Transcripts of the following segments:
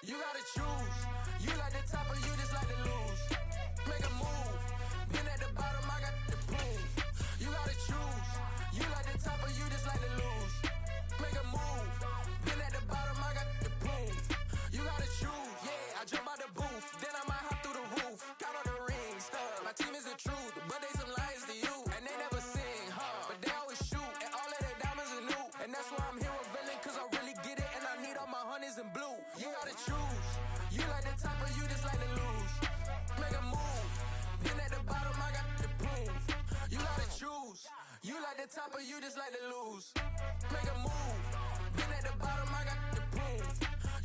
You gotta choose. You like the top or you just like to lose. Make a move. Been at the bottom, I got the proof. You gotta choose. You like the top or you just like to lose. Make a move. Been at the bottom, I got the proof. You gotta choose. Yeah, I jump out the booth. Then I might hop through the roof. Count all the rings. My team is the truth, but they some liars to you. And they never sing, but they always shoot. And all of their diamonds are new. And that's why I'm here with villain, cause I really get it. And I need all my honeys in blue. You gotta choose. You like the top or you just like to lose. Make a move. Been at the bottom, I got the proof. You gotta choose. You like the top or you just like to lose. Make a move. Been at the bottom, I got the proof.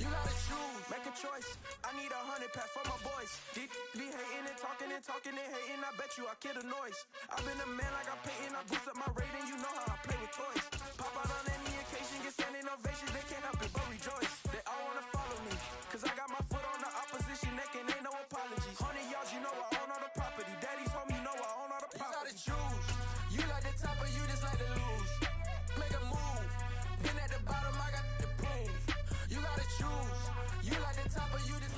You gotta choose. Make a choice. I need 100 pack for my boys. Deep be hating and talking and talking and hating. I bet you I kill the noise. I've been a man like I'm Peyton. I boost up my rating. You know how I play with toys. Pop out on any occasion, get standing ovations. They can't help it but rejoice. They all wanna follow me, cause I got my foot on the opposition neck and ain't no apologies. 100 yards, you know I own all the property. Daddy's home, you know I own all the property. You gotta choose. You like the top or you just like to lose. Make a move. Been at the bottom, I got the proof. You gotta choose. You like the top or you just...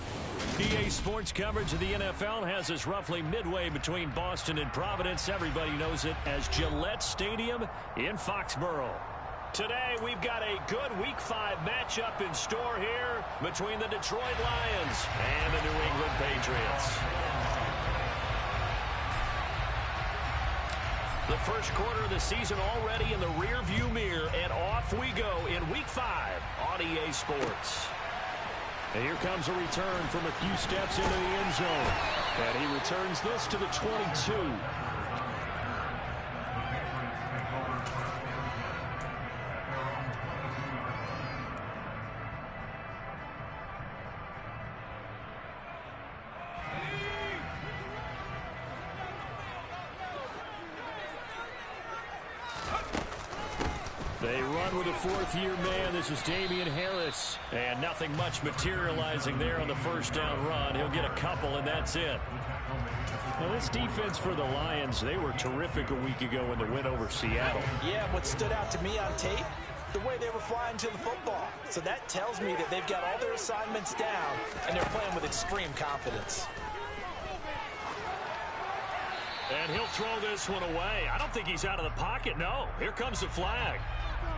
EA Sports coverage of the NFL has us roughly midway between Boston and Providence. Everybody knows it as Gillette Stadium in Foxborough. Today, we've got a good Week 5 matchup in store here between the Detroit Lions and the New England Patriots. The first quarter of the season already in the rearview mirror, and off we go in Week 5 on EA Sports. And here comes a return from a few steps into the end zone. And he returns this to the 22. They run with a fourth-year man. This is Damian Harris. And nothing much materializing there on the first down run. He'll get a couple, and that's it. Well, this defense for the Lions, they were terrific a week ago in the win over Seattle. Yeah, what stood out to me on tape, the way they were flying to the football. So that tells me that they've got all their assignments down, and they're playing with extreme confidence. And he'll throw this one away. I don't think he's out of the pocket, no. Here comes the flag.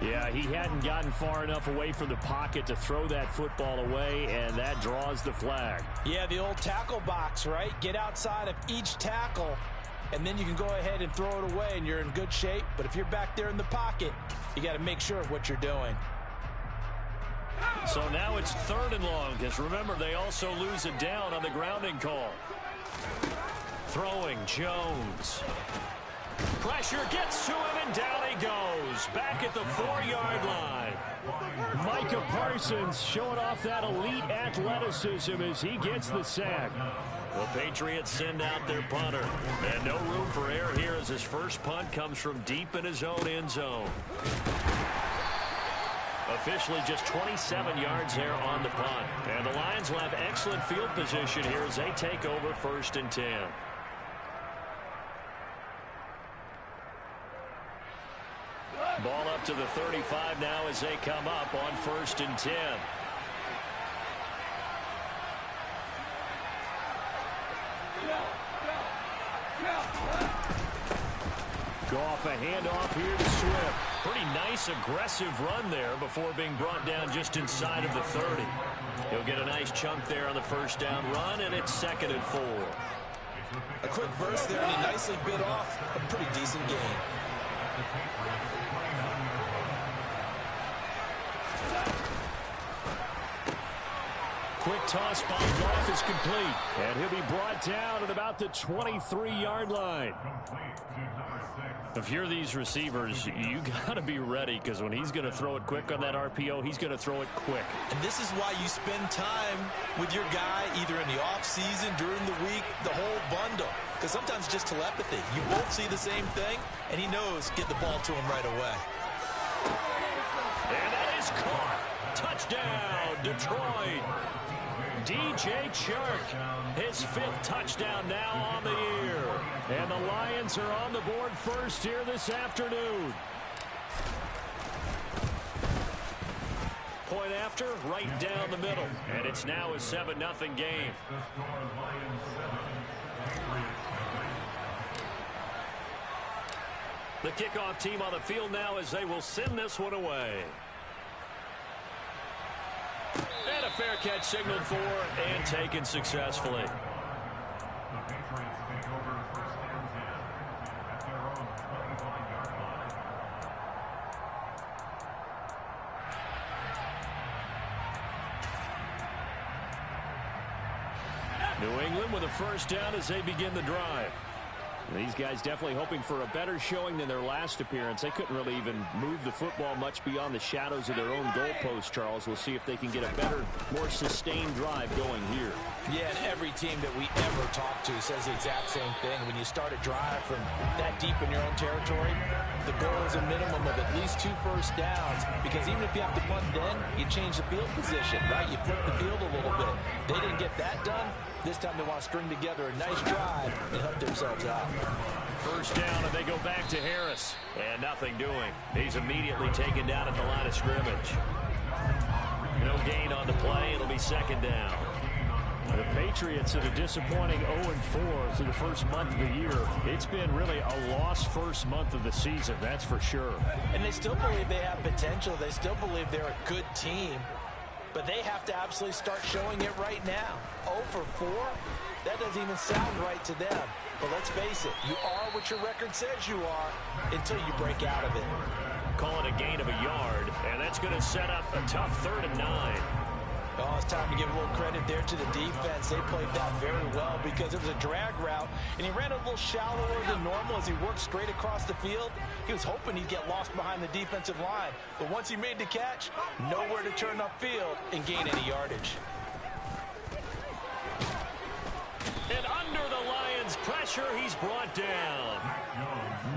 Yeah, he hadn't gotten far enough away from the pocket to throw that football away, and that draws the flag. Yeah, the old tackle box, right? Get outside of each tackle, and then you can go ahead and throw it away, and you're in good shape. But if you're back there in the pocket, you got to make sure of what you're doing. So now it's 3rd and long, because remember, they also lose it down on the grounding call. Throwing, Jones. Pressure gets to him, and down he goes. Back at the 4-yard line. Micah Parsons showing off that elite athleticism as he gets the sack. The Patriots send out their punter. And no room for error here as his first punt comes from deep in his own end zone. Officially just 27 yards there on the punt. And the Lions will have excellent field position here as they take over 1st and 10. Ball up to the 35 now as they come up on 1st and 10. Goff, a handoff here to Swift. Pretty nice, aggressive run there before being brought down just inside of the 30. He'll get a nice chunk there on the first down run, and it's 2nd and 4. A quick burst there, and he nicely bit off a pretty decent gain. Quick toss by Goff is complete. And he'll be brought down at about the 23-yard line. If you're these receivers, you got to be ready, because when he's going to throw it quick on that RPO, he's going to throw it quick. And this is why you spend time with your guy either in the offseason, during the week, the whole bundle. Because sometimes just telepathy. You both see the same thing, and he knows get the ball to him right away. And that is caught. Touchdown, Detroit. DJ Chark, his 5th touchdown now on the year. And the Lions are on the board first here this afternoon. Point after, right down the middle. And it's now a 7-0 game. The kickoff team on the field now as they will send this one away. And a fair catch signaled for and taken successfully. New England with a first down as they begin the drive. These guys definitely hoping for a better showing than their last appearance. They couldn't really even move the football much beyond the shadows of their own goalpost, Charles. We'll see if they can get a better, more sustained drive going here. Yeah, and every team that we ever talk to says the exact same thing. When you start a drive from that deep in your own territory, the goal is a minimum of at least 2 first downs, because even if you have to punt then, you change the field position, right? You flip the field a little bit. They didn't get that done. This time they want to string together a nice drive and help themselves out. First down, and they go back to Harris. And nothing doing. He's immediately taken down at the line of scrimmage. No gain on the play. It'll be second down. The Patriots at a disappointing 0-4 through the first month of the year. It's been really a lost first month of the season, that's for sure. And they still believe they have potential. They still believe they're a good team. But they have to absolutely start showing it right now. 0-4? That doesn't even sound right to them. But let's face it, you are what your record says you are until you break out of it. Call it a gain of a yard, and that's going to set up a tough 3rd and 9. Oh, it's time to give a little credit there to the defense. They played that very well because it was a drag route, and he ran a little shallower than normal as he worked straight across the field. He was hoping he'd get lost behind the defensive line, but once he made the catch, nowhere to turn upfield and gain any yardage. And under the Lions' pressure, he's brought down.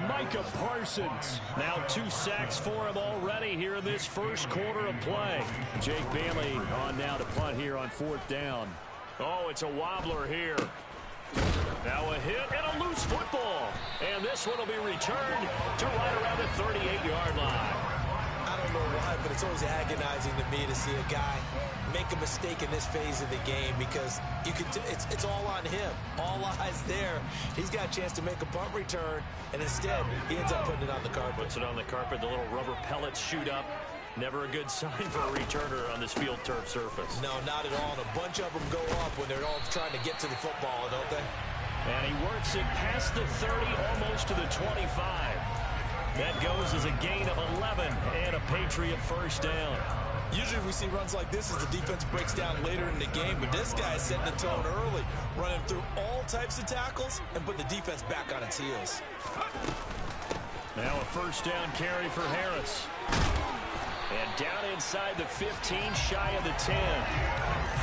Micah Parsons. Now 2 sacks for him already here in this first quarter of play. Jake Bailey on now to punt here on 4th down. Oh, it's a wobbler here. Now a hit and a loose football. And this one will be returned to right around the 38-yard line. I don't know why, but it's always agonizing to me to see a guy make a mistake in this phase of the game, because you can it's all on him. All eyes there. He's got a chance to make a punt return, and instead he ends up putting it on the carpet. Puts it on the carpet. The little rubber pellets shoot up. Never a good sign for a returner on this field turf surface. No, not at all. And a bunch of them go up when they're all trying to get to the football, don't they? And he works it past the 30, almost to the 25. That goes as a gain of 11 and a Patriot first down. Usually we see runs like this as the defense breaks down later in the game, but this guy is setting the tone early, running through all types of tackles and put the defense back on its heels. Now a first down carry for Harris. And down inside the 15, shy of the 10.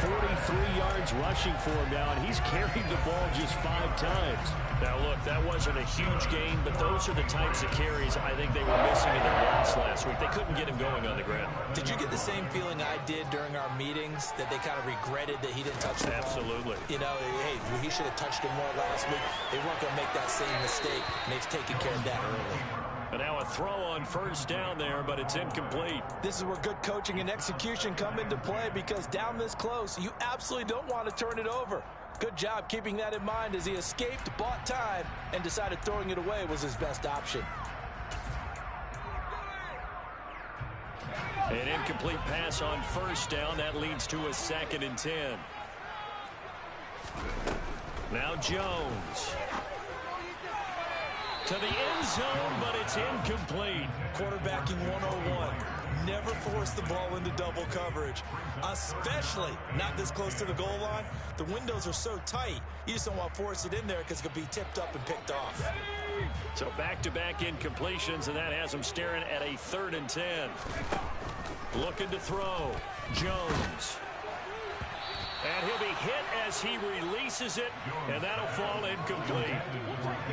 43 yards rushing for him now, and he's carried the ball just 5 times. Now, look, that wasn't a huge gain, but those are the types of carries I think they were missing in their loss last week. They couldn't get him going on the ground. Did you get the same feeling I did during our meetings, that they kind of regretted that he didn't touch the ball? Absolutely. You know, hey, he should have touched him more last week. They weren't going to make that same mistake, and they've taken care of that early. And now a throw on first down there, but it's incomplete. This is where good coaching and execution come into play, because down this close, you absolutely don't want to turn it over. Good job keeping that in mind as he escaped, bought time, and decided throwing it away was his best option. An incomplete pass on first down. That leads to a 2nd and 10. Now Jones. To the end zone, but it's incomplete. Quarterbacking 101. Never force the ball into double coverage, especially not this close to the goal line. The windows are so tight, you just don't want to force it in there because it could be tipped up and picked off. So back-to-back incompletions, and that has him staring at a 3rd and 10. Looking to throw. Jones. And he'll be hit as he releases it, and that'll fall incomplete.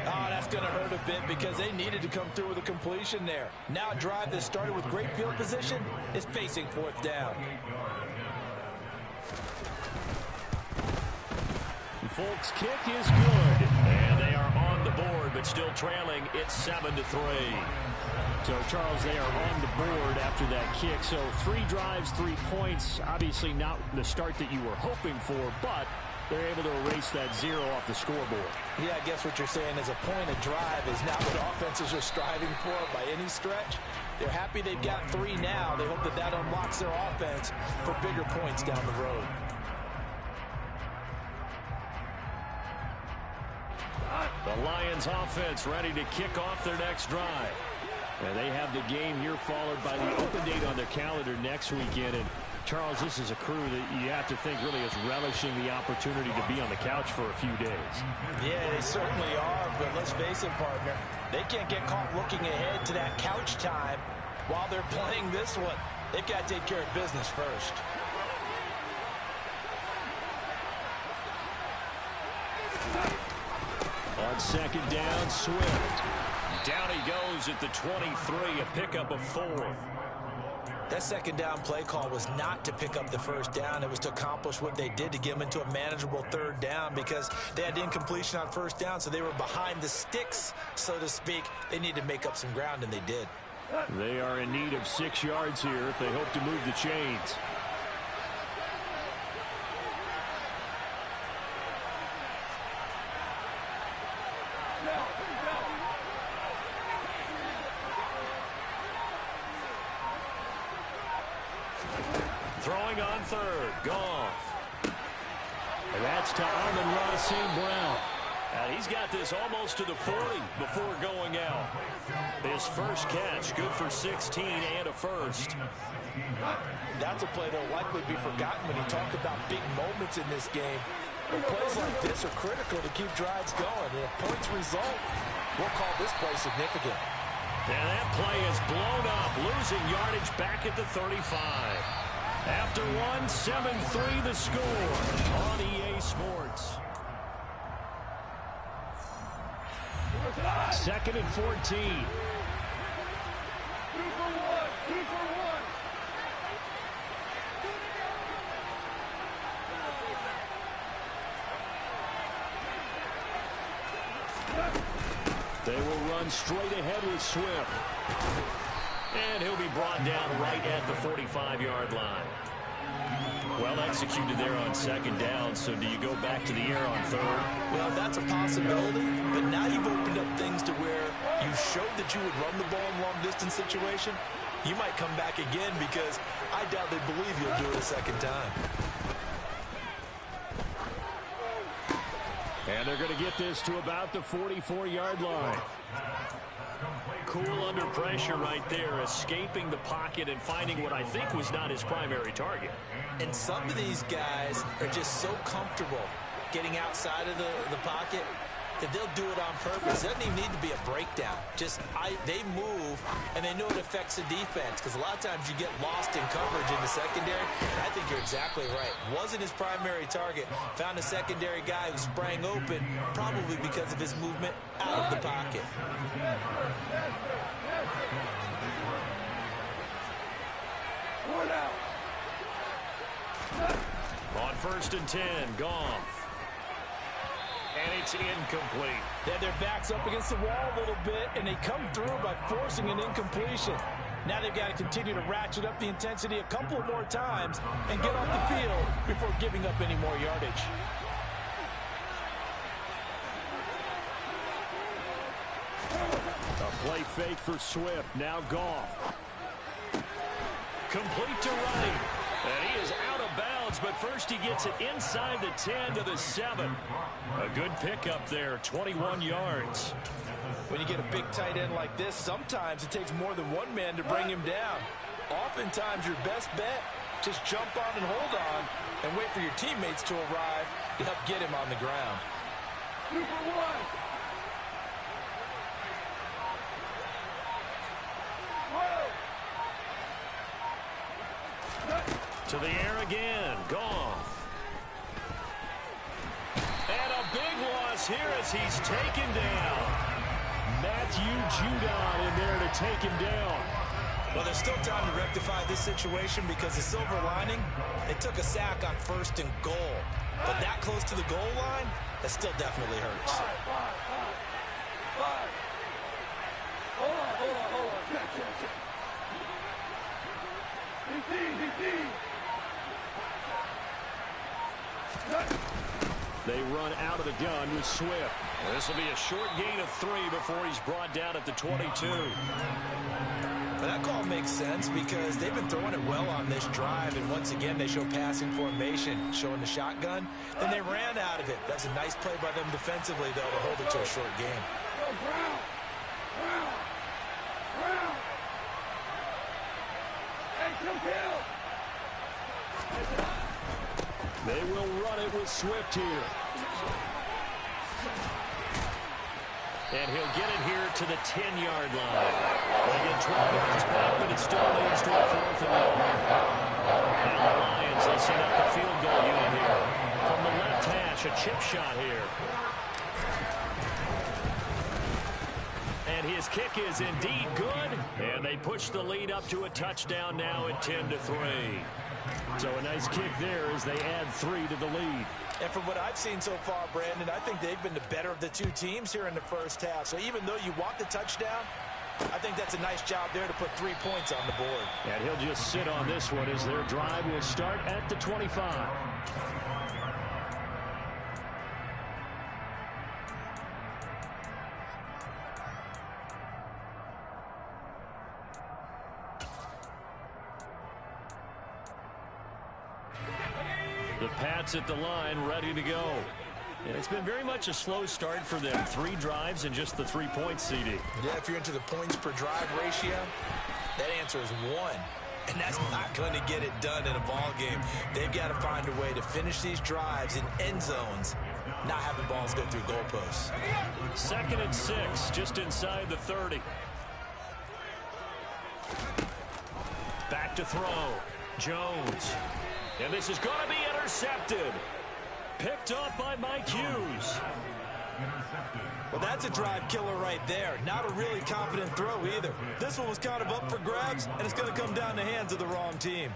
Oh, that's going to hurt a bit because they needed to come through with a completion there. Now a drive that started with great field position is facing 4th down. Folks' kick is good. And they are on the board, but still trailing. It's 7-3. So, Charles, they are on the board after that kick. So 3 drives, 3 points. Obviously not the start that you were hoping for, but they're able to erase that 0 off the scoreboard. Yeah, I guess what you're saying is a point of drive is not what offenses are striving for by any stretch. They're happy they've got 3 now. They hope that that unlocks their offense for bigger points down the road. The Lions offense ready to kick off their next drive. And they have the game here followed by the open date on their calendar next weekend. And Charles, this is a crew that you have to think really is relishing the opportunity to be on the couch for a few days. Yeah, they certainly are, but let's face it, partner. They can't get caught looking ahead to that couch time while they're playing this one. They've got to take care of business first. On second down, Swift. Down he goes at the 23, a pickup of 4. That second down play call was not to pick up the first down. It was to accomplish what they did to get them into a manageable third down because they had incompletion on first down, so they were behind the sticks, so to speak. They needed to make up some ground, and they did. They are in need of 6 yards here if they hope to move the chains. Throwing on third, Goff. And that's to Amon-Ra St. Brown. And he's got this almost to the 40 before going out. His first catch, good for 16 and a first. That's a play that will likely be forgotten when you talk about big moments in this game. But plays like this are critical to keep drives going. And if points result, we'll call this play significant. And that play is blown up, losing yardage back at the 35. After 1, 7-3 the score on EA Sports. 2nd and 14. They will run straight ahead with Swift. And he'll be brought down right at the 45-yard line. Well executed there on second down, so do you go back to the air on third? Well, that's a possibility, but now you've opened up things to where you showed that you would run the ball in long-distance situation. You might come back again because I doubt they believe you'll do it a second time. And they're going to get this to about the 44-yard line. Cool under pressure right there, escaping the pocket and finding what I think was not his primary target. And some of these guys are just so comfortable getting outside of the pocket that they'll do it on purpose. It doesn't even need to be a breakdown. They move, and they know it affects the defense because a lot of times you get lost in coverage in the secondary. And I think you're exactly right. Wasn't his primary target. Found a secondary guy who sprang open, probably because of his movement out of the pocket. On 1st and 10, Goff. And it's incomplete. They had their backs up against the wall a little bit, and they come through by forcing an incompletion. Now they've got to continue to ratchet up the intensity a couple more times and get off the field before giving up any more yardage. A play fake for Swift. Now Goff. Complete to right. And he is out of bounds, but first he gets it inside the 10 to the 7. A good pickup there, 21 yards. When you get a big tight end like this, sometimes it takes more than one man to bring him down. Oftentimes your best bet, just jump on and hold on and wait for your teammates to arrive to help get him on the ground. To the air again, Goff. And a big loss here as he's taken down. Matthew Judon in there to take him down. Well, there's still time to rectify this situation because the silver lining, it took a sack on 1st and goal. But that close to the goal line, that still definitely hurts. Hold on. They run out of the gun with Swift. This will be a short gain of 3 before he's brought down at the 22. But that call makes sense because they've been throwing it well on this drive, and once again they show passing formation, showing the shotgun. Then they ran out of it. That's a nice play by them defensively, though, to hold it to a short game. They will run it with Swift here. And he'll get it here to the 10-yard line. They get 12 yards back, but it still leads to a 4th and long. Now the Lions, they send out the field goal unit here. From the left hash, a chip shot here. And his kick is indeed good. And they push the lead up to a touchdown now at 10-3. So a nice kick there as they add 3 to the lead. And from what I've seen so far, Brandon, I think they've been the better of the two teams here in the first half. So even though you want the touchdown, I think that's a nice job there to put 3 points on the board. And he'll just sit on this one as their drive will start at the 25. The Pats at the line, ready to go. And it's been very much a slow start for them. 3 drives and just the 3 points, CD. Yeah, if you're into the points per drive ratio, that answer is 1. And that's not going to get it done in a ball game. They've got to find a way to finish these drives in end zones, not having balls go through goalposts. 2nd and 6, just inside the 30. Back to throw. Jones. And this is going to be intercepted. Picked up by Mike Hughes. Well, that's a drive killer right there. Not a really confident throw either. This one was kind of up for grabs, and it's going to come down the hands of the wrong team.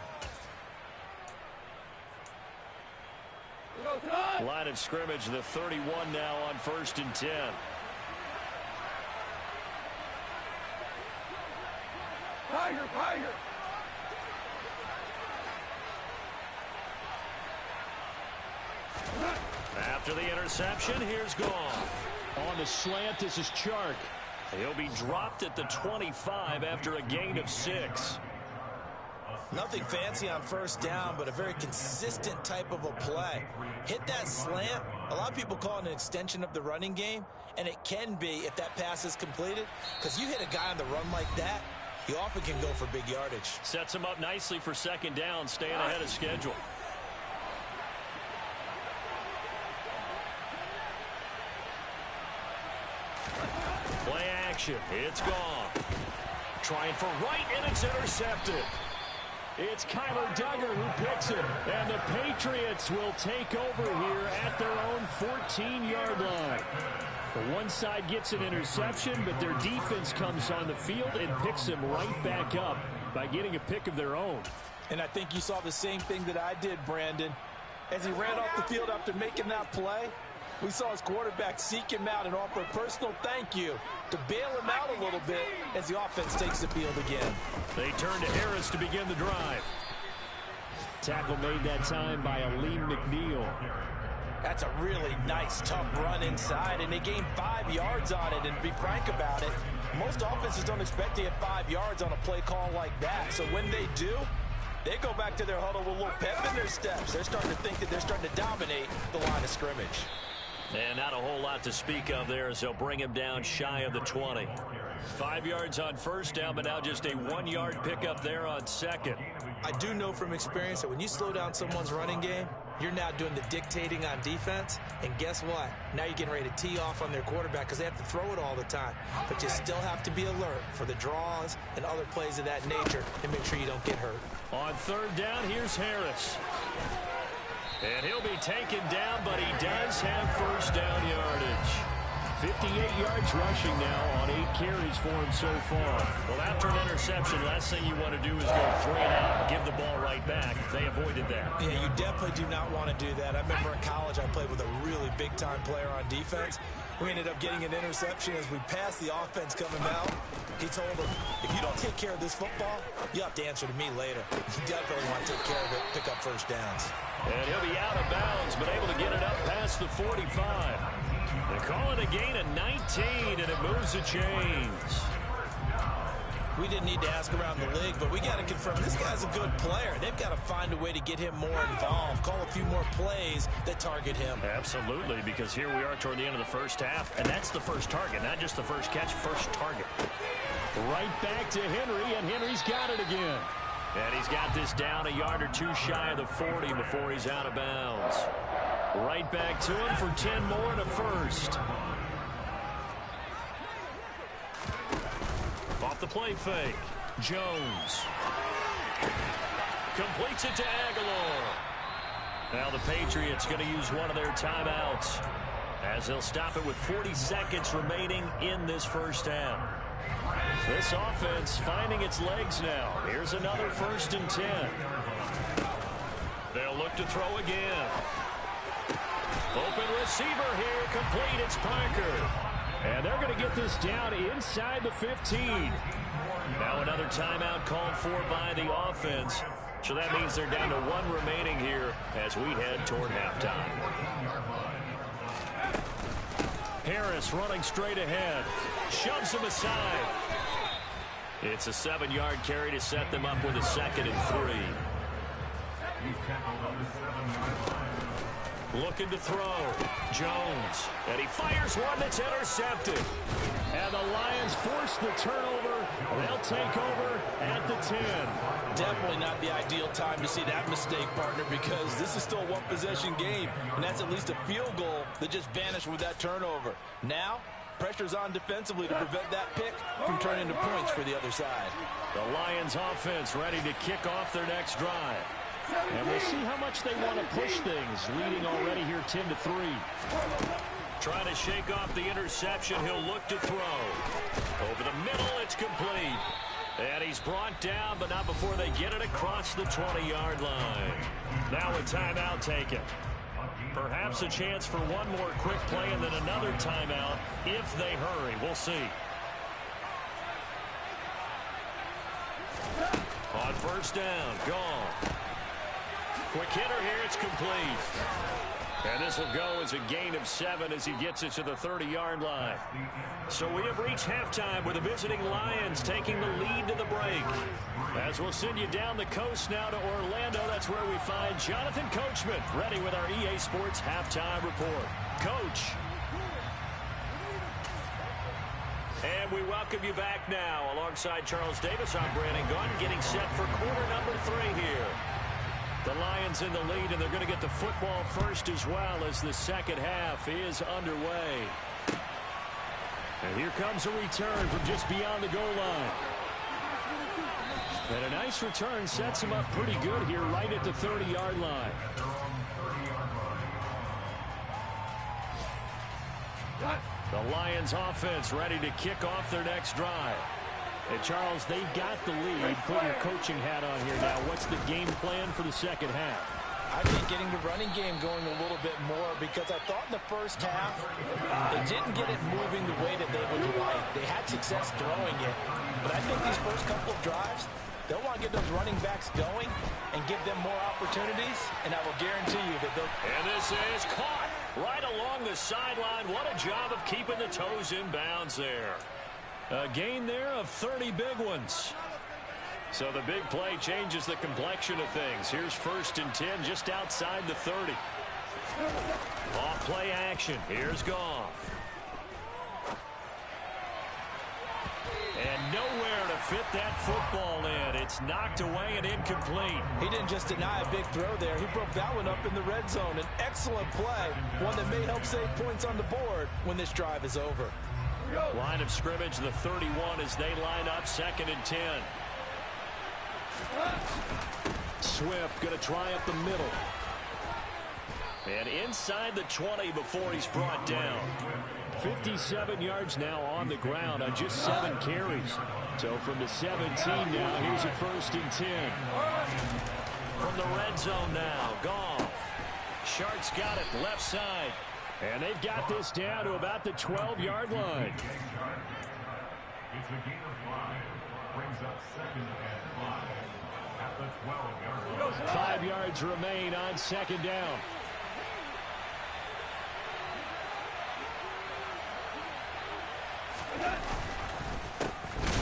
Line of scrimmage, the 31 now on 1st and 10. Tiger. After the interception, here's Goff. On the slant, this is Chark. He'll be dropped at the 25 after a gain of 6. Nothing fancy on first down, but a very consistent type of a play. Hit that slant. A lot of people call it an extension of the running game, and it can be if that pass is completed, because you hit a guy on the run like that, he often can go for big yardage. Sets him up nicely for 2nd down, staying ahead of schedule. Play action. It's gone. Trying for right, and it's intercepted. It's Kyler Duggar who picks it. And the Patriots will take over here at their own 14-yard line. The one side gets an interception, but their defense comes on the field and picks them right back up by getting a pick of their own. And I think you saw the same thing that I did, Brandon. As he ran off the field after making that play, we saw his quarterback seek him out and offer a personal thank you to bail him out a little bit as the offense takes the field again. They turn to Harris to begin the drive. Tackle made that time by Aleem McNeil. That's a really nice, tough run inside, and they gained 5 yards on it. And to be frank about it, most offenses don't expect to get 5 yards on a play call like that. So when they do, they go back to their huddle with a little pep in their steps. They're starting to think that they're starting to dominate the line of scrimmage. And not a whole lot to speak of there as they'll bring him down shy of the 20. 5 yards on first down, but now just a 1-yard pickup there on 2nd. I do know from experience that when you slow down someone's running game, you're now doing the dictating on defense. And guess what? Now you're getting ready to tee off on their quarterback because they have to throw it all the time. But you still have to be alert for the draws and other plays of that nature and make sure you don't get hurt. On 3rd down, here's Harris. And he'll be taken down, but he does have first down yardage. 58 yards rushing now on 8 carries for him so far. Well, after an interception, last thing you want to do is go 3 and out and give the ball right back. They avoided that. Yeah, you definitely do not want to do that. I remember in college I played with a really big-time player on defense, We ended up getting an interception as we passed the offense coming out. He told him, if you don't take care of this football, you have to answer to me later. You definitely want to take care of it, pick up first downs. And he'll be out of bounds, but able to get it up past the 45. They call it a gain of 19, and it moves the chains. We didn't need to ask around the league, but we got to confirm this guy's a good player. They've got to find a way to get him more involved, call a few more plays that target him. Absolutely, because here we are toward the end of the first half, and that's the first target, not just the first catch, first target. Right back to Henry, and Henry's got it again. And he's got this down a yard or two shy of the 40 before he's out of bounds. Right back to him for 10 more and a first. Off the play fake. Jones. Completes it to Aguilar. Now the Patriots going to use one of their timeouts as they'll stop it with 40 seconds remaining in this first half. This offense finding its legs now. Here's another 1st and 10. They'll look to throw again. Open receiver here. Complete. It's Parker. And they're going to get this down inside the 15. Now another timeout called for by the offense. So that means they're down to 1 remaining here as we head toward halftime. Harris running straight ahead. Shoves him aside. It's a 7-yard carry to set them up with a 2nd and 3. Looking to throw. Jones. And he fires one that's intercepted. And the Lions force the turnover. They'll take over at the 10. Definitely not the ideal time to see that mistake, partner, because this is still a one-possession game, and that's at least a field goal that just vanished with that turnover. Now, pressure's on defensively to prevent that pick from turning into points for the other side. The Lions offense ready to kick off their next drive. And we'll see how much they want to push things, leading already here 10-3. Trying to shake off the interception. He'll look to throw. Over the middle, it's complete. And he's brought down, but not before they get it across the 20-yard line. Now a timeout taken. Perhaps a chance for one more quick play and then another timeout if they hurry. We'll see. On 1st down, gone. Quick hitter here, it's complete. And this will go as a gain of 7 as he gets it to the 30-yard line. So we have reached halftime with the visiting Lions taking the lead to the break. As we'll send you down the coast now to Orlando, that's where we find Jonathan Coachman ready with our EA Sports halftime report. Coach. And we welcome you back now. Alongside Charles Davis, I'm Brandon Gunn, getting set for quarter number 3 here. The Lions in the lead, and they're going to get the football first as well as the second half is underway. And here comes a return from just beyond the goal line. And a nice return sets him up pretty good here right at the 30-yard line. The Lions offense ready to kick off their next drive. And Charles, they've got the lead. Put your coaching hat on here now. What's the game plan for the second half? I think getting the running game going a little bit more, because I thought in the first half they didn't get it moving the way that they would like. They had success throwing it, but I think these first couple of drives, they'll want to get those running backs going and give them more opportunities, and I will guarantee you that they'll... And this is caught right along the sideline. What a job of keeping the toes in bounds there. A gain there of 30 big ones. So the big play changes the complexion of things. Here's 1st and 10 just outside the 30. Off play action. Here's Goff. And nowhere to fit that football in. It's knocked away and incomplete. He didn't just deny a big throw there. He broke that one up in the red zone. An excellent play. One that may help save points on the board when this drive is over. Line of scrimmage, the 31 as they line up 2nd and 10. Swift going to try up the middle. And inside the 20 before he's brought down. 57 yards now on the ground on just 7 carries. So from the 17 now, here's a 1st and 10. From the red zone now, Goff. Sharks got it left side. And they've got this down to about the 12-yard line. It's a gain of 5. Brings up 2nd and 5 at the 12-yard line. 5 yards remain on 2nd down.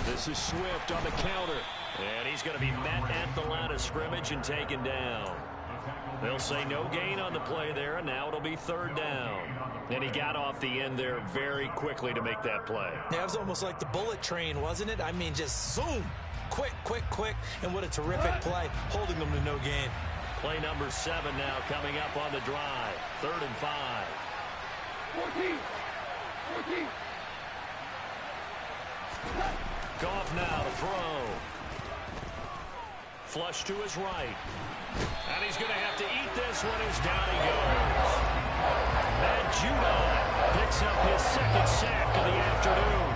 This is Swift on the counter. And he's going to be met at the line of scrimmage and taken down. They'll say no gain on the play there, and now it'll be 3rd down. And he got off the end there very quickly to make that play. Yeah, it was almost like the bullet train, wasn't it? I mean, just zoom. Quick, quick, quick. And what a terrific play, holding them to no gain. Play number 7 now coming up on the drive. 3rd and 5. 14. Goff now to throw. Flush to his right. And he's going to have to eat this one as down he goes. Matt Judon picks up his 2nd sack of the afternoon.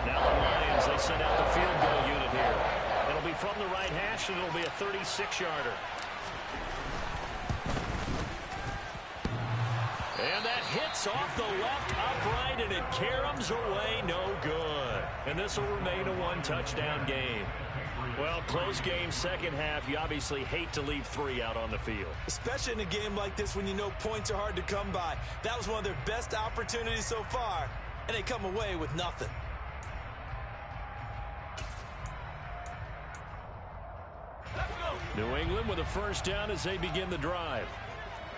Now the Lions, they send out the field goal unit here. It'll be from the right hash, and it'll be a 36-yarder. And that hits off the left upright, and it caroms away no good. And this will remain a 1-touchdown game. Well, close game, 2nd half. You obviously hate to leave 3 out on the field. Especially in a game like this when you know points are hard to come by. That was one of their best opportunities so far, and they come away with nothing. New England with a 1st down as they begin the drive.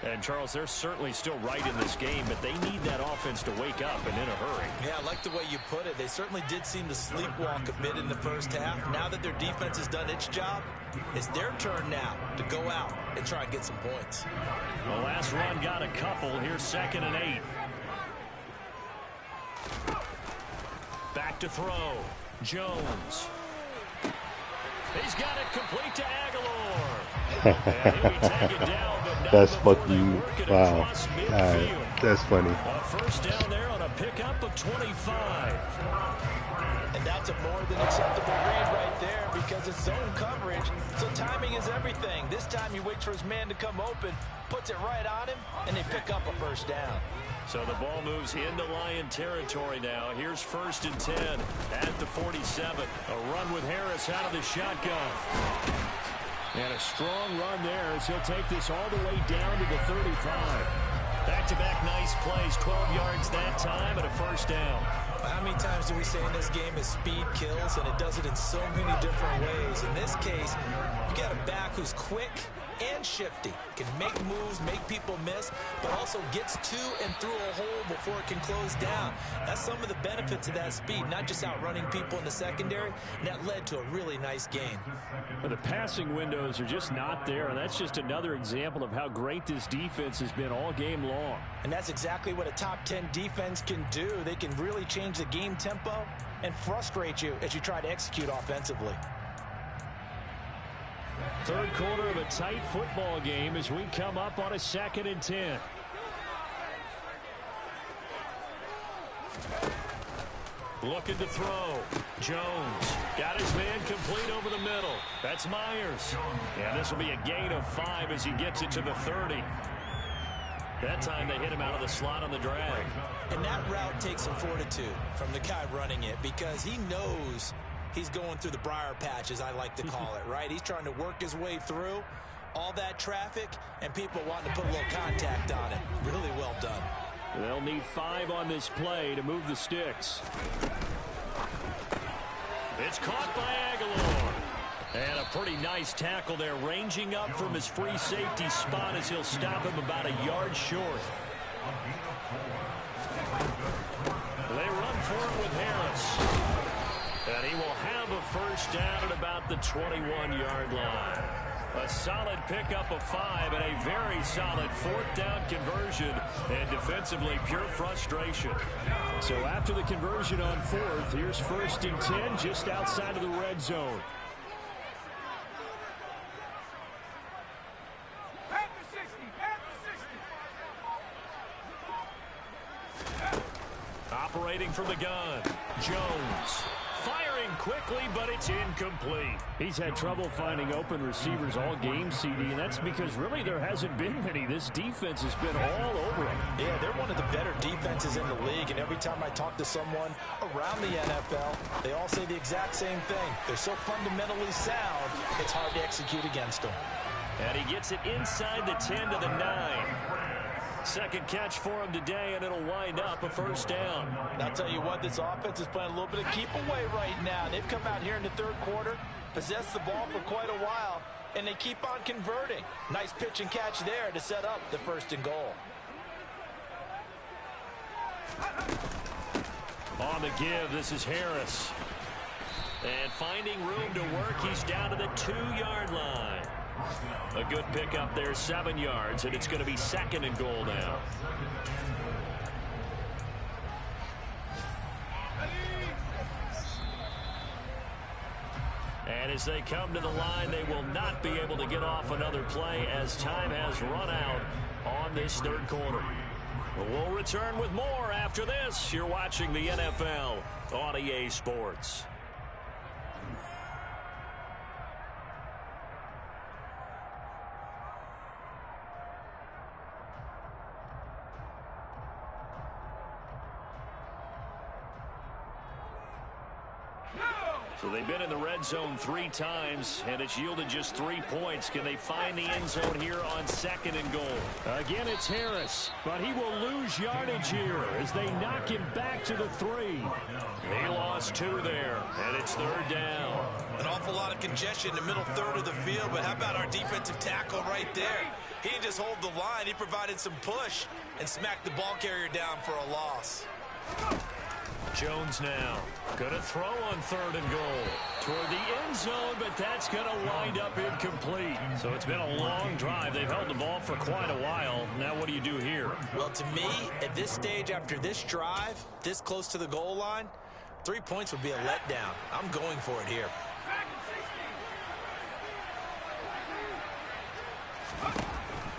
And, Charles, they're certainly still right in this game, but they need that offense to wake up and in a hurry. Yeah, I like the way you put it. They certainly did seem to sleepwalk a bit in the 1st half. Now that their defense has done its job, it's their turn now to go out and try and get some points. The last run got a couple. Here's 2nd and 8. Back to throw. Jones. He's got it complete to Aguilar. And he'll be taken down, but not That's before fucking they work it wow. across midfield. That's funny. A 1st down there on a pickup of 25. And that's a more than acceptable read right there because it's zone coverage, so timing is everything. This time he waits for his man to come open, puts it right on him, and they pick up a 1st down. So the ball moves into Lion territory now. Here's 1st and 10 at the 47. A run with Harris out of the shotgun. And a strong run there as he'll take this all the way down to the 35. Back-to-back nice plays, 12 yards that time and a 1st down. How many times do we say in this game is speed kills, and it does it in so many different ways. In this case, you got a back who's quick and shifty, can make moves, make people miss, but also gets to and through a hole before it can close down. That's some of the benefits of that speed, not just outrunning people in the secondary, and that led to a really nice game. But the passing windows are just not there, and that's just another example of how great this defense has been all game long. And that's exactly what a top 10 defense can do. They can really change the game tempo and frustrate you as you try to execute offensively. 3rd quarter of a tight football game as we come up on a 2nd and 10. Looking to throw. Jones got his man complete over the middle. That's Myers. And this will be a gain of 5 as he gets it to the 30. That time they hit him out of the slot on the drag. And that route takes some fortitude from the guy running it because he knows he's going through the briar patch, as I like to call it, right? He's trying to work his way through all that traffic and people wanting to put a little contact on it. Really well done. They'll need 5 on this play to move the sticks. It's caught by Aguilar. And a pretty nice tackle there, ranging up from his free safety spot as he'll stop him about a yard short. They run for it with Harris. And he will have a 1st down at about the 21-yard line. A solid pickup of 5 and a very solid 4th down conversion. And defensively, pure frustration. So after the conversion on 4th, here's 1st and 10 just outside of the red zone. Operating from the gun, Jones. Firing throwing quickly, but it's incomplete. He's had trouble finding open receivers all game, CD, and that's because really there hasn't been many. This defense has been all over them. Yeah, they're one of the better defenses in the league, and every time I talk to someone around the NFL, they all say the exact same thing. They're so fundamentally sound, it's hard to execute against them. And he gets it inside the 10 to the 9. Second catch for him today, and it'll wind up a first down. And I'll tell you what, this offense is playing a little bit of keep away right now. They've come out here in the third quarter, possessed the ball for quite a while, and they keep on converting. Nice pitch and catch there to set up the first and goal. On the give, this is Harris. And finding room to work, he's down to the 2-yard line. A good pickup there, 7 yards, and it's going to be second and goal now. And as they come to the line, they will not be able to get off another play as time has run out on this third quarter. We'll return with more after this. You're watching the NFL on EA Sports. So they've been in the red zone 3 times, and it's yielded just 3 points. Can they find the end zone here on second and goal? Again, it's Harris, but he will lose yardage here as they knock him back to the 3. He lost 2 there, and it's third down. An awful lot of congestion in the middle third of the field, but how about our defensive tackle right there? He didn't just hold the line, he provided some push and smacked the ball carrier down for a loss. Jones now going to throw on third and goal toward the end zone, but that's going to wind up incomplete. So it's been a long drive. They've held the ball for quite a while. Now what do you do here? Well, to me, at this stage after this drive, this close to the goal line, 3 points would be a letdown. I'm going for it here.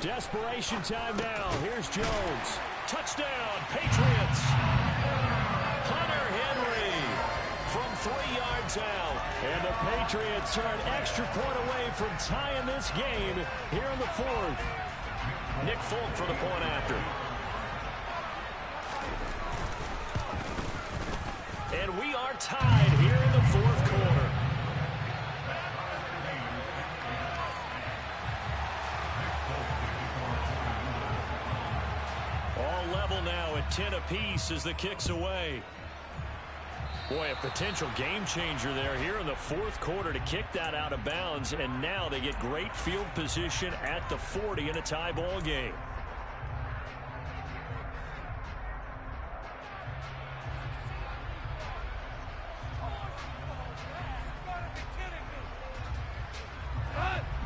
Desperation time now. Here's Jones. Touchdown, Patriots. Hunter Henry from 3 yards out. And the Patriots are an extra point away from tying this game here in the 4th. Nick Folk for the point after. And we are tied here in the 4th quarter. All level now at 10 apiece as the kick's away. Boy, a potential game changer there here in the 4th quarter to kick that out of bounds, and now they get great field position at the 40 in a tie ball game.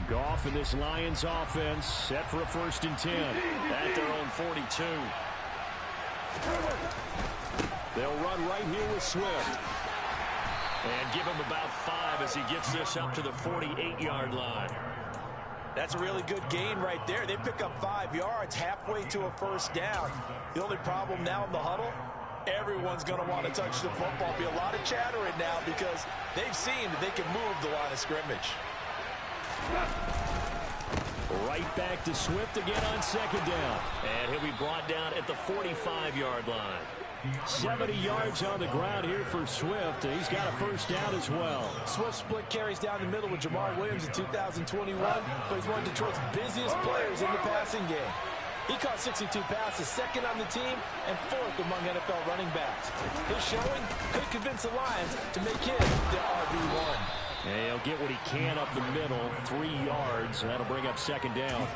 Goff and this Lions offense set for a 1st and 10 at their own 42. They'll run right here with Swift. And give him about 5 as he gets this up to the 48-yard line. That's a really good gain right there. They pick up 5 yards halfway to a first down. The only problem now in the huddle, everyone's going to want to touch the football. Be a lot of chattering now because they've seen that they can move the line of scrimmage. Right back to Swift again on 2nd down. And he'll be brought down at the 45-yard line. 70 yards on the ground here for Swift. He's got a first down as well. Swift split carries down the middle with Jamar Williams in 2021, but he's one of Detroit's busiest players in the passing game. He caught 62 passes, 2nd on the team, and 4th among NFL running backs. His showing could convince the Lions to make him their RB1. And he'll get what he can up the middle, 3 yards, and that'll bring up 2nd down.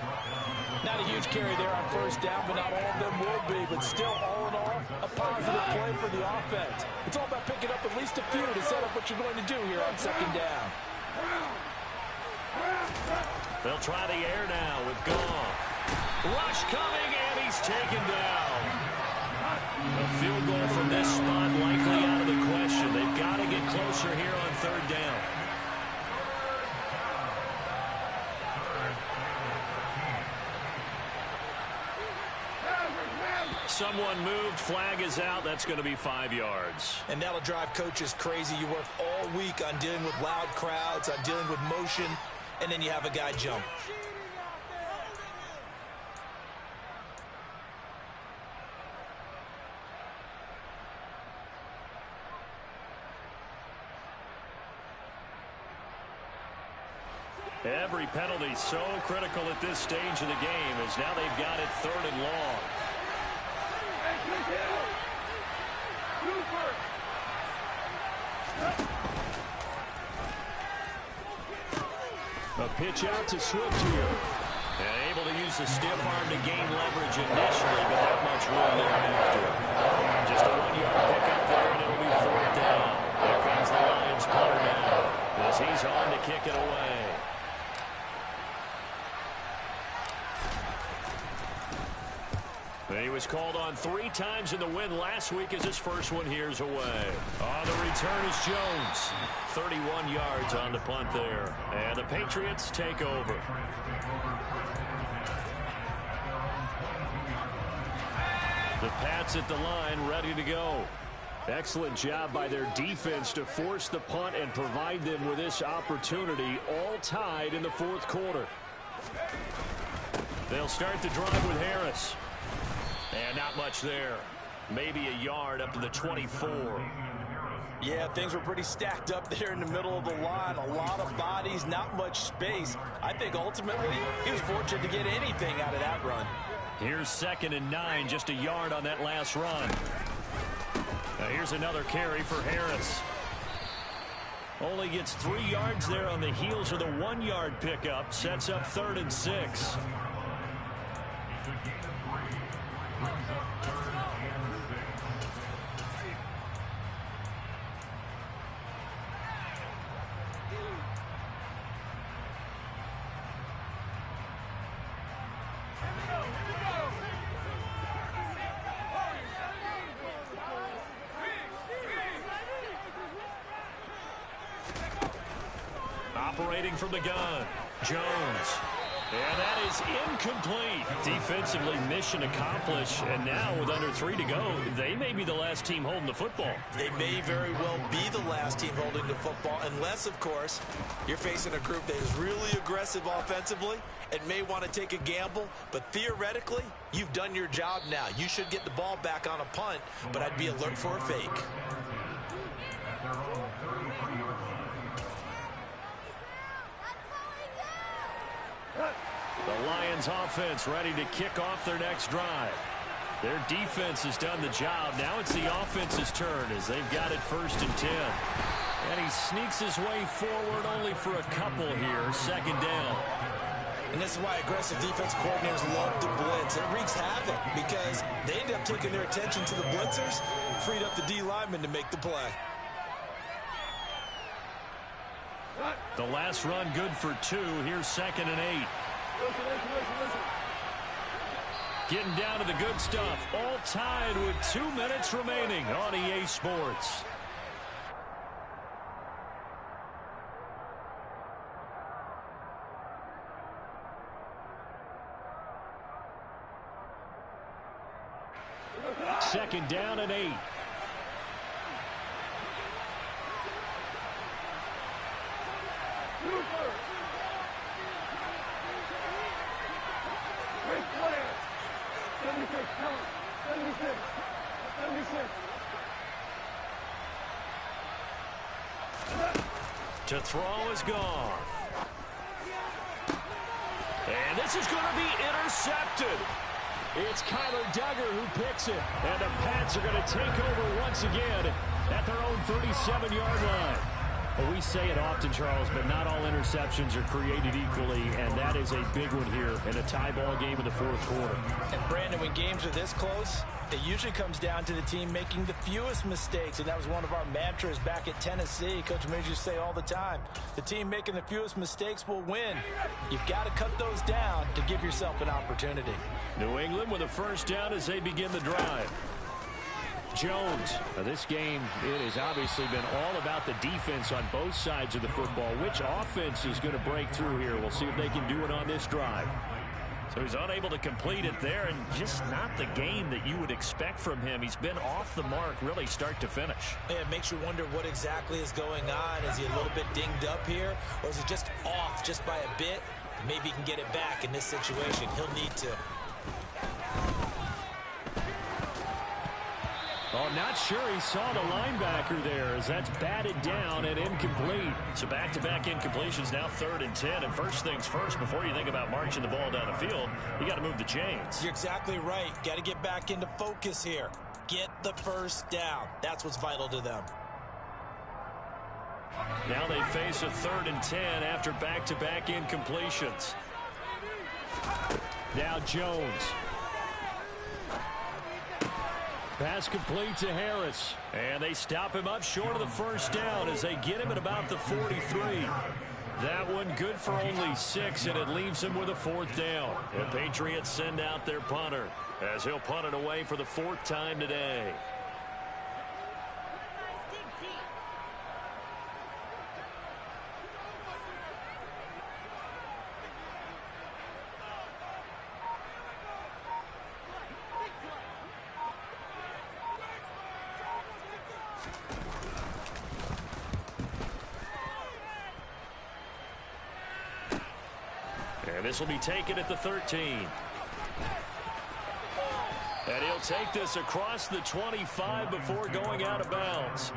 Not a huge carry there on first down, but not all of them will be. But still, all in all, a positive play for the offense. It's all about picking up at least a few to set up what you're going to do here on 2nd down. They'll try the air now with Goff. Rush coming, and he's taken down. A field goal from this spot likely out of the question. They've got to get closer here on 3rd down. someone moved. Flag is out. That's going to be 5 yards. And that'll drive coaches crazy. You work all week on dealing with loud crowds, on dealing with motion, and then you have a guy jump. Every penalty so critical at this stage of the game as now they've got it 3rd and long. A pitch out to Swift here. And able to use the stiff arm to gain leverage initially, but not much room thereafter. Just a 1-yard pickup there, and it'll be 4th down. There comes the Lions punter now as he's on to kick it away. He was called on 3 times in the win last week as his first one here's away. On the return is Jones. 31 yards on the punt there. And the Patriots take over. The Pats at the line ready to go. Excellent job by their defense to force the punt and provide them with this opportunity, all tied in the 4th quarter. They'll start the drive with Harris. And not much there. Maybe a yard up to the 24. Yeah, things were pretty stacked up there in the middle of the line. A lot of bodies, not much space. I think ultimately he was fortunate to get anything out of that run. Here's 2nd and 9, just a yard on that last run. Now here's another carry for Harris. Only gets 3 yards there on the heels of the 1-yard pickup. Sets up 3rd and 6. Operating from the gun, Jones. And that is incomplete. Defensively, mission accomplished. And now with under 3 to go, they may be the last team holding the football. They may very well be the last team holding the football, unless, of course, you're facing a group that is really aggressive offensively and may want to take a gamble. But theoretically, you've done your job now. You should get the ball back on a punt, but I'd be alert for a fake. The Lions offense ready to kick off their next drive. Their defense has done the job. Now it's the offense's turn as they've got it 1st and 10. And he sneaks his way forward only for a couple here. 2nd down. And this is why aggressive defense coordinators love to blitz. It wreaks havoc because they end up taking their attention to the blitzers, freed up the D lineman to make the play. The last run good for 2. Here's 2nd and 8. Getting down to the good stuff. All tied with 2 minutes remaining on EA Sports. Second down and 8. To throw is gone. And this is going to be intercepted. It's Kyler Duggar who picks it. And the Pats are going to take over once again at their own 37-yard line. Well, we say it often, Charles, but not all interceptions are created equally, and that is a big one here in a tie ball game in the 4th quarter. And, Brandon, when games are this close, it usually comes down to the team making the fewest mistakes, and that was one of our mantras back at Tennessee. Coach Major used to say all the time, the team making the fewest mistakes will win. You've got to cut those down to give yourself an opportunity. New England with a 1st down as they begin the drive. Jones. Now this game, it has obviously been all about the defense on both sides of the football. Which offense is going to break through here? We'll see if they can do it on this drive. So he's unable to complete it there, and just not the game that you would expect from him. He's been off the mark really start to finish. Yeah, it makes you wonder what exactly is going on. Is he a little bit dinged up here, or is he just off just by a bit? Maybe he can get it back in this situation. He'll need to. Oh, not sure he saw the linebacker there as that's batted down and incomplete. So back-to-back incompletions, now 3rd and 10. And first things first, before you think about marching the ball down the field, you got to move the chains. You're exactly right. Got to get back into focus here. Get the first down. That's what's vital to them. Now they face a 3rd and 10 after back-to-back incompletions. Now Jones. Pass complete to Harris. And they stop him up short of the first down as they get him at about the 43. That one good for only 6, and it leaves him with a 4th down. The Patriots send out their punter as he'll punt it away for the 4th time today. And this will be taken at the 13. And he'll take this across the 25 before going out of bounds.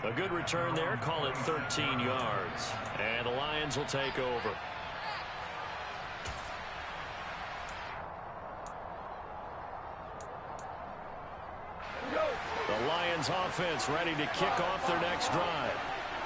A good return there. Call it 13 yards. And the Lions will take over. The Lions offense ready to kick off their next drive.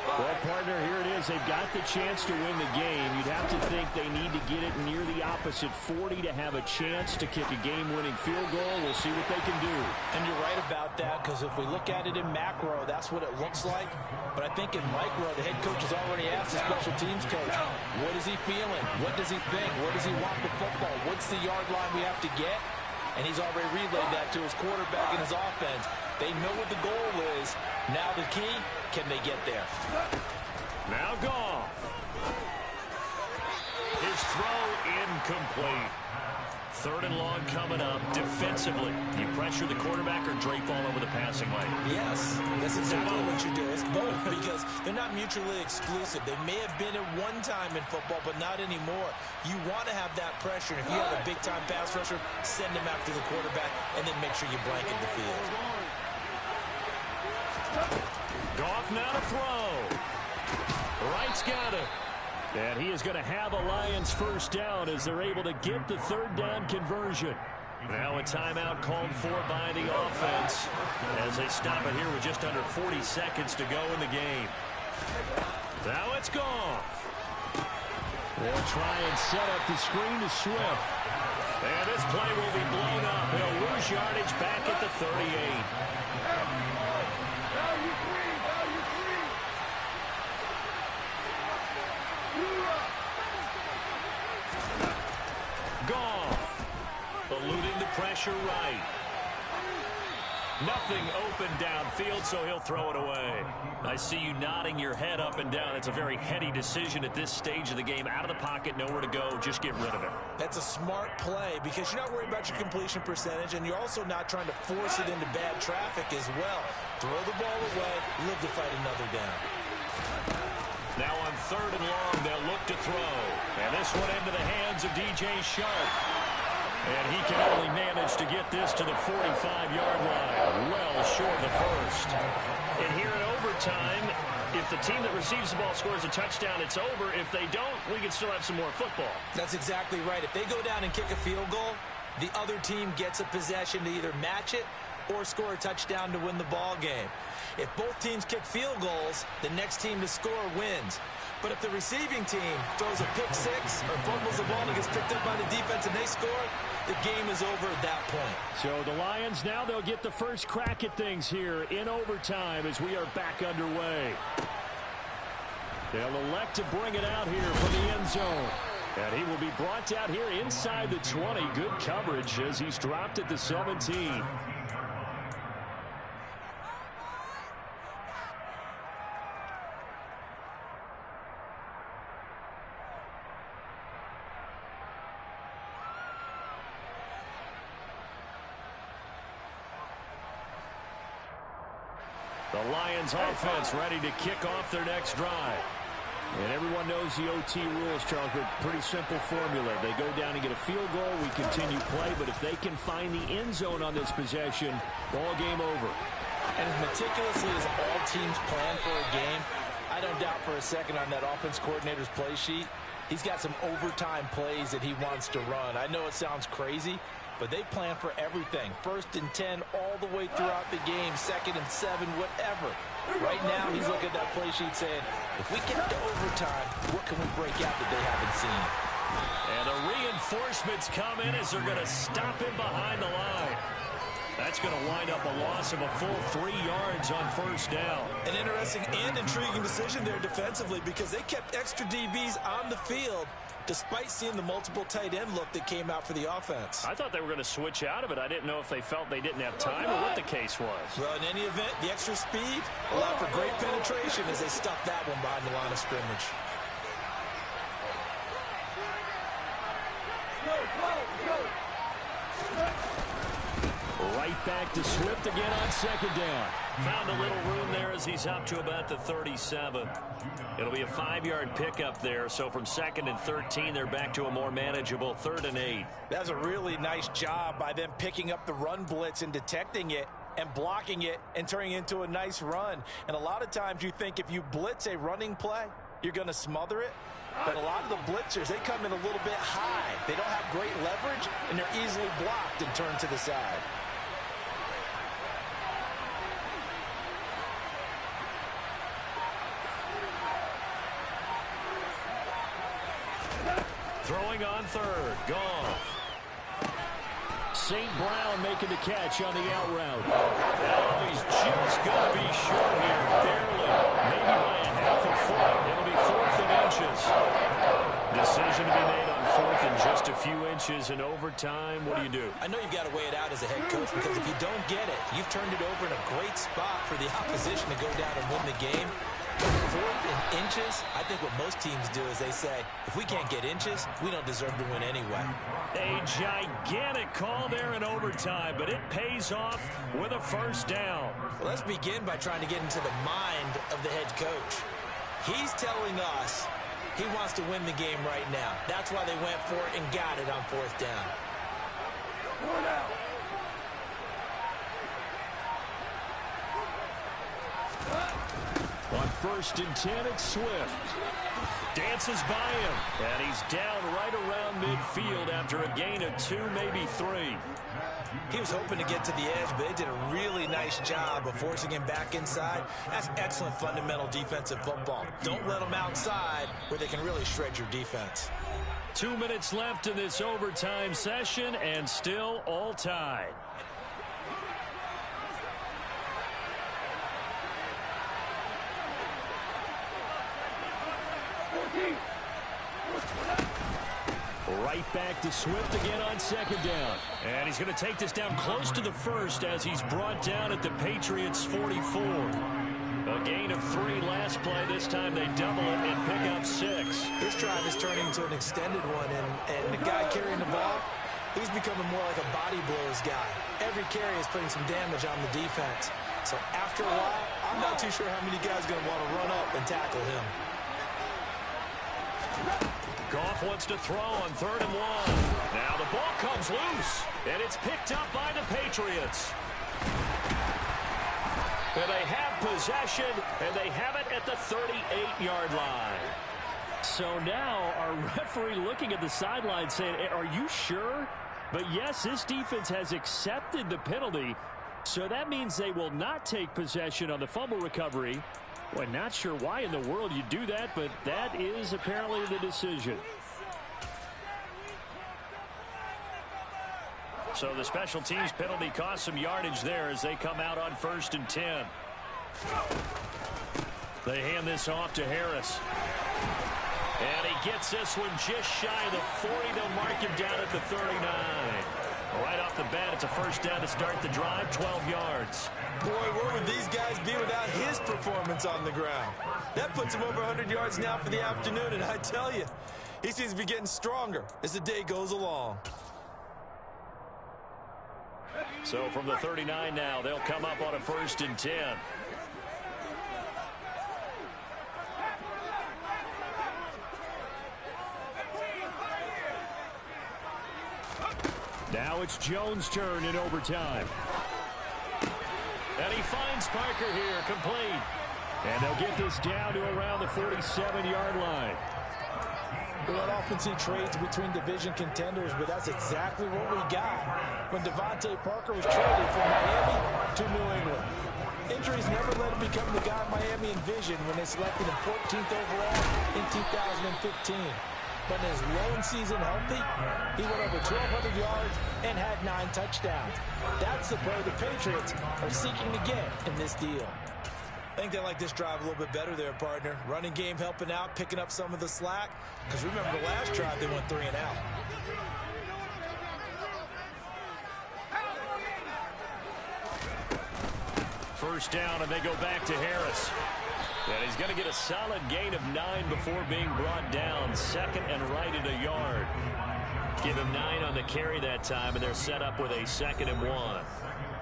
Well, partner, here it is. They've got the chance to win the game. You'd have to think they need to get it near the opposite 40 to have a chance to kick a game-winning field goal. We'll see what they can do. And you're right about that, because if we look at it in macro, that's what it looks like. But I think in micro, the head coach has already asked the special teams coach, what is he feeling? What does he think? Where does he want the football? What's the yard line we have to get? And he's already relayed that to his quarterback and his offense. They know what the goal is. Now the key, can they get there? Now Goff. His throw incomplete. 3rd and long coming up. Defensively, you pressure the quarterback or drape all over the passing lane? Yes, that's exactly what you do. It's both, because they're not mutually exclusive. They may have been at one time in football, but not anymore. You want to have that pressure. And if you have a big-time pass rusher, send him after the quarterback, and then make sure you blanket the field. Goff now to throw. Wright's got it. And he is going to have a Lions first down as they're able to get the 3rd down conversion. Now a timeout called for by the offense as they stop it here with just under 40 seconds to go in the game. Now it's Goff. They'll try and set up the screen to Swift. And this play will be blown up. He'll lose yardage back at the 38. Goff eluding the pressure right. Nothing open downfield, so he'll throw it away. I see you nodding your head up and down. It's a very heady decision at this stage of the game. Out of the pocket, nowhere to go. Just get rid of it. That's a smart play, because you're not worried about your completion percentage, and you're also not trying to force it into bad traffic as well. Throw the ball away, live to fight another down. Now on 3rd and long, they'll look to throw. And this one into the hands of DJ Sharp. And he can only manage to get this to the 45-yard line. Well short of the first. And here in overtime, if the team that receives the ball scores a touchdown, it's over. If they don't, we can still have some more football. That's exactly right. If they go down and kick a field goal, the other team gets a possession to either match it or score a touchdown to win the ball game. If both teams kick field goals, the next team to score wins. But if the receiving team throws a pick six or fumbles the ball and gets picked up by the defense and they score, the game is over at that point. So the Lions, now they'll get the first crack at things here in overtime as we are back underway. They'll elect to bring it out here for the end zone. And he will be brought out here inside the 20. Good coverage as he's dropped at the 17. The Lions offense ready to kick off their next drive. And everyone knows the OT rules, Charles, but pretty simple formula. They go down and get a field goal, we continue play, but if they can find the end zone on this possession, ball game over. And as meticulously as all teams plan for a game, I don't doubt for a second on that offense coordinator's play sheet, he's got some overtime plays that he wants to run. I know it sounds crazy, but they plan for everything. 1st and 10 all the way throughout the game, 2nd and 7, whatever. Right now, he's looking at that play sheet saying, if we get to overtime, what can we break out that they haven't seen? And the reinforcements come in as they're going to stop him behind the line. That's going to wind up a loss of a full 3 yards on 1st down. An interesting and intriguing decision there defensively because they kept extra DBs on the field despite seeing the multiple tight end look that came out for the offense. I thought they were going to switch out of it. I didn't know if they felt they didn't have time or what the case was. Well, in any event, the extra speed allowed for great penetration as they stuffed that one behind the line of scrimmage. Right back to Swift again on 2nd down. Found a little room there as he's up to about the 37. It'll be a 5-yard pickup there. So from 2nd and 13, they're back to a more manageable 3rd and 8. That's a really nice job by them picking up the run blitz and detecting it and blocking it and turning it into a nice run. And a lot of times you think if you blitz a running play, you're going to smother it. But a lot of the blitzers, they come in a little bit high. They don't have great leverage, and they're easily blocked and turned to the side. Throwing on 3rd. Goff. St. Brown making the catch on the out route. Oh, he's just going to be short here. Barely. Maybe by a half a foot. It'll be 4th and inches. Decision to be made on 4th and just a few inches in overtime. What do you do? I know you've got to weigh it out as a head coach because if you don't get it, you've turned it over in a great spot for the opposition to go down and win the game. 4th and inches, I think what most teams do is they say, if we can't get inches, we don't deserve to win anyway. A gigantic call there in overtime, but it pays off with a 1st down. Well, let's begin by trying to get into the mind of the head coach. He's telling us he wants to win the game right now. That's why they went for it and got it on 4th down. 4 down. On 1st and 10, it's Swift. Dances by him, and he's down right around midfield after a gain of 2, maybe 3. He was hoping to get to the edge, but they did a really nice job of forcing him back inside. That's excellent fundamental defensive football. Don't let them outside where they can really shred your defense. 2 minutes left in this overtime session, and still all tied. Right back to Swift again on 2nd down. And he's going to take this down close to the 1st as he's brought down at the Patriots' 44. A gain of 3 last play. This time they double it and pick up 6. This drive is turning into an extended one, and the guy carrying the ball, he's becoming more like a body blows guy. Every carry is putting some damage on the defense. So after a while, I'm not too sure how many guys are going to want to run up and tackle him. Goff wants to throw on 3rd and 1. Now the ball comes loose, and it's picked up by the Patriots. And they have possession, and they have it at the 38-yard line. So now our referee looking at the sideline saying, are you sure? But yes, this defense has accepted the penalty, so that means they will not take possession on the fumble recovery. Well, not sure why in the world you do that, but that is apparently the decision. So the special teams penalty cost some yardage there as they come out on 1st and 10. They hand this off to Harris. And he gets this one just shy of the 40. They'll mark him down at the 39. Right off the bat, it's a 1st down to start the drive, 12 yards. Boy, where would these guys be without his performance on the ground? That puts him over 100 yards now for the afternoon, and I tell you, he seems to be getting stronger as the day goes along. So from the 39 now, they'll come up on a 1st and 10. Now it's Jones' turn in overtime. And he finds Parker here, complete. And they'll get this down to around the 47-yard line. We don't often see trades between division contenders, but that's exactly what we got when Devontae Parker was traded from Miami to New England. Injuries never let him become the guy Miami envisioned when they selected him 14th overall in 2015. But in his lone season healthy, he went over 1,200 yards and had 9 touchdowns. That's the player the Patriots are seeking to get in this deal. I think they like this drive a little bit better there, partner. Running game helping out, picking up some of the slack. Because remember the last drive, they went 3 and out. First down, and they go back to Harris. And he's going to get a solid gain of 9 before being brought down. Second and right at a yard. Give him 9 on the carry that time, and they're set up with a 2nd and 1.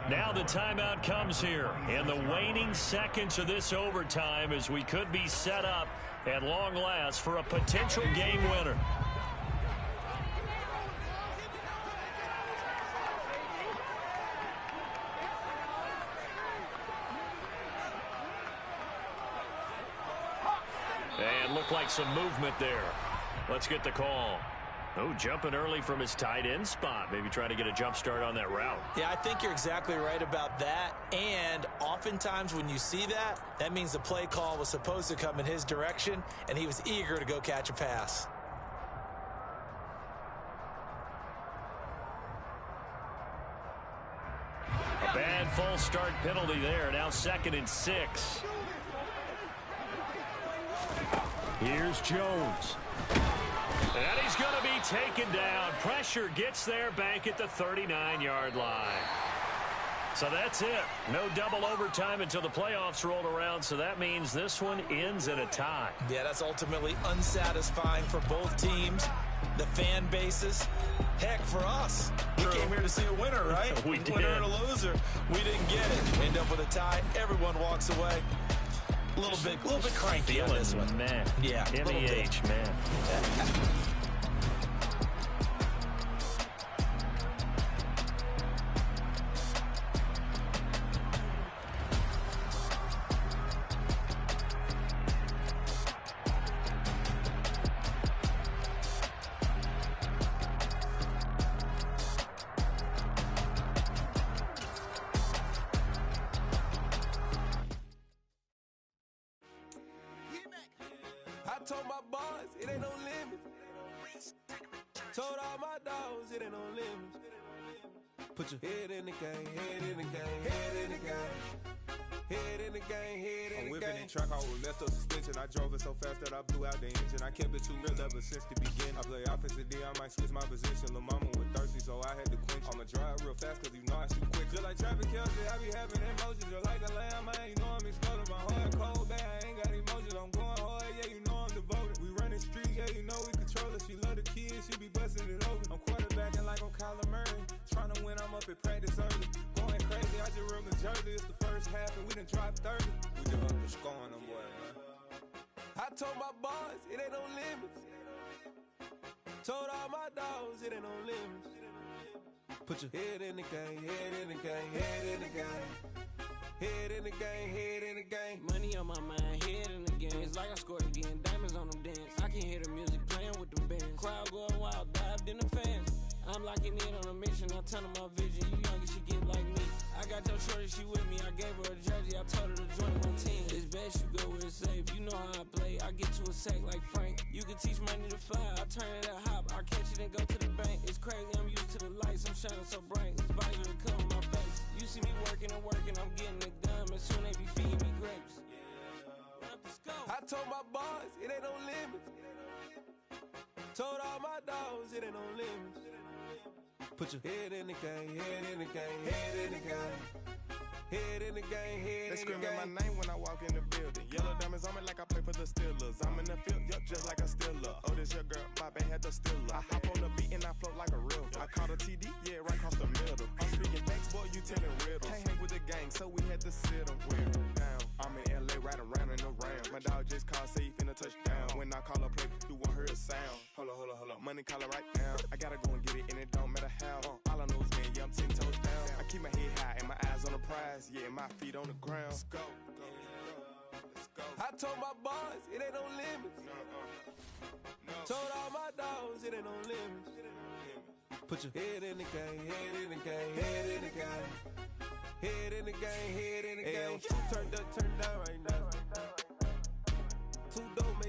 Now the timeout comes here in the waning seconds of this overtime as we could be set up at long last for a potential game winner. And looked like some movement there. Let's get the call. Oh, jumping early from his tight end spot. Maybe trying to get a jump start on that route. Yeah, I think you're exactly right about that. And oftentimes when you see that, that means the play call was supposed to come in his direction, and he was eager to go catch a pass. A bad false start penalty there. Now 2nd and 6. Here's Jones. And he's going to be taken down. Pressure gets there back at the 39-yard line. So that's it. No double overtime until the playoffs rolled around, so that means this one ends in a tie. Yeah, that's ultimately unsatisfying for both teams, the fan bases. Heck, for us. We came here to see a winner, right? We did. Winner and a loser. We didn't get it. End up with a tie. Everyone walks away. A little bit cranky on this one. Man. Yeah. MEH, man. I told my boys, it ain't no limits. Told all my dogs, it ain't no limits. Put your head in the game, head in the game, head in the game. Head in the game, head in the game. I'm whipping in truck, I was left up suspension. I drove it so fast that I blew out the engine. I kept it too real ever since the beginning. I play offensive D, I might switch my position. Lil' mama was thirsty, so I had to quench. I'ma drive real fast, cause you know I shoot quick. Just like traffic Kelsey, I be having emotions. Just like a lamb, man, you know I'm exploding. My heart cold, bad, I ain't got emotions. I'm going hard, yeah, you know I'm devoted. We running streets, yeah, you know we control it. She love the kids, she be busting it over. I'm quarterbacking like I'm Kyler Murray. Trying to win, I'm up at practice early. Going crazy, I just real the jersey. It's the first half and we done dropped 30. We just up to scoring them, boy, man. I told my boys, it ain't no limits. Told all my dogs, it ain't no limits. Put your head in the game, head in the game, head in the game. Head in the game, head in the game. Money on my mind, head in the game. It's like I scored again, diamonds on them dance. I can hear the music playing with them bands. Crowd going wild, dived in the fans. I'm locking in on a mission, I'm turning my vision. You young, she get like me. I got your shorty, she with me. I gave her a jersey, I told her to join my team. It's best you go where it's safe. You know how I play. I get to a sack like Frank. You can teach money to fly. I turn it that hop. I catch it and go to the bank. It's crazy, I'm used to the lights. I'm shining so bright. This visor to cover my face. You see me working and working. I'm getting it done. And soon they be feeding me grapes. I told my boys, it ain't no limits. Told all my dogs, it ain't no limits. Put your head in the game, head in the game, head in the game. Head in the game, head in the game. They screaming my name when I walk in the building. Yellow diamonds on me like I play for the Steelers. I'm in the field, yup, just like a Steeler. Oh, this your girl, my band had the Steeler. I hop on the beat and I float like a river. I caught a TD, yeah, right across the middle. I'm speaking thanks, boy, you telling riddles. Can't hang with the gang, so we had to sit them down. I'm in LA, riding around in the Ram. My dog just called, say he finna touch down. When I call a play, do want her sound. Hold up, money calling right now. I gotta go and get it, and it don't matter how. All I know is when I'm 10 toes down. I keep my head high and my eyes on the prize. Yeah, my feet on the ground. Let's go. I told my boys it ain't no limits. Told all my dogs it ain't no limits. Put your head in the game, head in the game, head in the game. Head in the game, head in the game. Turned up, turned down right now. Two dope make